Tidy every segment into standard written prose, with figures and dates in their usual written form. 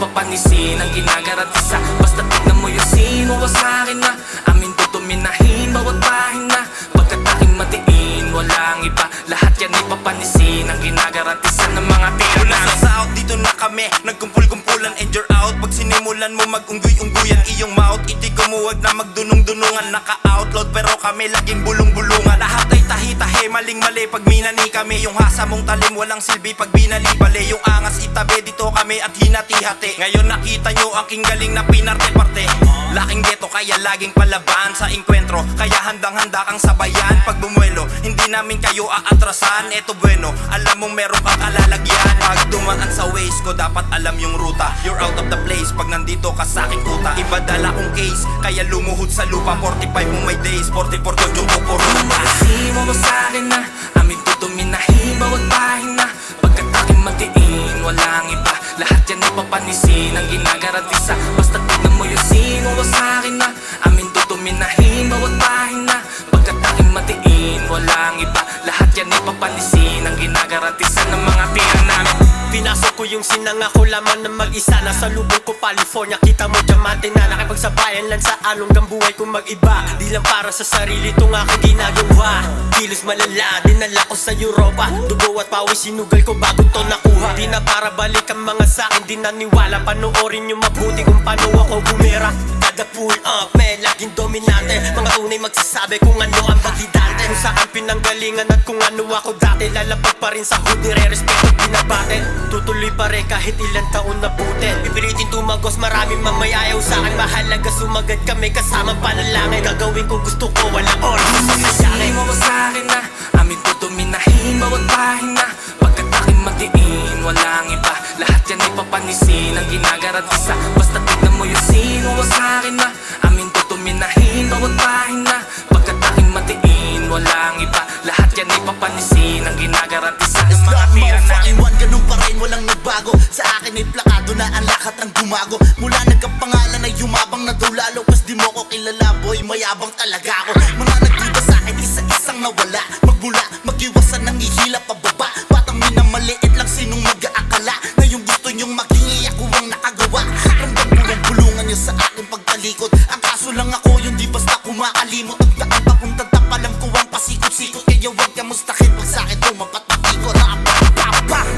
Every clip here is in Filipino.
papanisin ang ginagarantisa. Basta tignan mo yung sinuwa sa'kin na amin tutuminahin bawat pahina. Pagkat aking matiin, walang iba. Lahat yan ay papanisin ang ginagarantisa ng mga tira namin. Nasa South, dito na kami nagkumpul-kumpulan and you're out. Pag sinimulan mo mag-unggoy-ungguyan iyong mouth, hindi kumuwag na magdunong-dunungan. Naka-outload pero kami laging bulong-bulungan. Lahat ay tahi-tahi, maling-mali pag minani kami. Yung hasa mong talim walang silbi pag binali-bali. Yung angas itabi, dito kami at hinati-hati. Ngayon nakita nyo aking galing na pinarte-parte. Laking geto kaya laging palabaan sa inkwentro. Kaya handang-handa kang sabayan pag bumuelo. Hindi namin kayo aatrasan, eto bueno. Alam mong meron kang kalalagyan. Pag dumaan sa ways ko dapat alam yung ruta. You're out of the place pag nandito ka sa aking kuta. Iba dala kong case, kaya lumuhod sa lupa. 45 mo may days, 44 yung pupuruta. Sinuwa mo sa'kin na amin tutuminahin bawat pahina. Pagkat aking matiin, walang iba. Lahat yan ay papanisin ang ginagarantisa. Basta tignan mo yung sinuwa sa'kin na amin tutuminahin bawat pahina. Pagkat aking matiin, walang iba. Lahat yan ay papanisin ang ginagarantisa ng mga tira namin. Pinasok ko yung sinanga ko laman ng mag-isa. Nasa lubong ko California, kita mo diamante na nakipagsabayan lang sa along buhay kong mag-iba. Di lang para sa sarili itong aking ginagawa. Kilos malala, dinala ko sa Europa. Dugo at pawis sinugal ko bago to nakuha. Di na para balik ang mga sakin, di naniwala. Panoorin yung mabuti kung paano ako bumera. Kada pull up, may laging dominante. Mga tunay magsasabi kung ano ang validante. Kung saan pinanggalingan at kung ano ako dati. Lalapag pa rin sa hood, nire-respeto at binabate. Tutuloy pa rin kahit ilang taon na butin. Pipilitin tumagos, maraming mamayayaw sa'kin. Mahalaga sumagad kami kasama panalangin. Gagawin ko gusto ko, walang oras sa sasayangin. Sinuwa mo sa'kin na amin tutuminahin bawat pahina. Pagkat aking matiin, walang iba. Lahat yan ay papanisin ang ginagarantisa. Basta tignan mo yung sinuwa sa'kin na amin tutuminahin bawat pahina. Pagkat aking matiin, walang iba. Lahat yan ay papanisin ang ginagarantisa ng mga tira namin. Ganun pa rin, walang nagbago. Sa akin ay plakado na ang lakat ng gumago. Mula nagkapangalan ay yumabang na daw lalo. Pas di mo ko kilala, boy, mayabang talaga ako. Mga nagduda sa akin, isa-isang nawala. Magmula, mag-iwasan ng ihila pababa. Batang minamaliit lang sinong mag-aakala na yung gusto nyong maghingi ako ang nakagawa. Ramdam ko yung bulungan nyo sa akin pagtalikod. Ang kaso lang ako yung di basta kumakalimot. Ang daan papuntang tap, alam ko ang pasikot-sikot. Kaya huwag ka mustahin pag sa akin tumapat-patikot.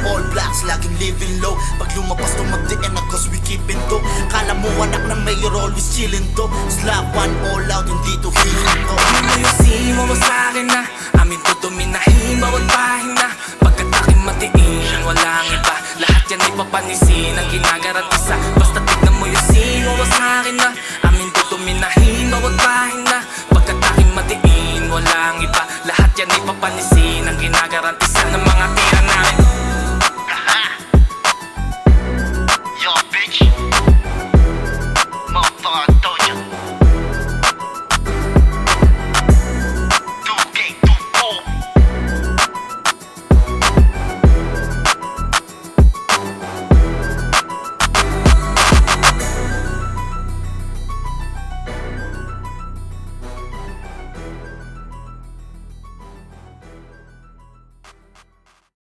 All blacks, laging living low. Pag lumabas to mag-DN cause we keepin' to. Kala mo anak na mayor, always chillin' to. Slap one all out, hindi to healing to. Ayusin mo sa'kin na amin tutuminahin bawat pahina. Pagkat aking matiin, walang iba. Lahat yan ay papanisin ang ginagarantisa.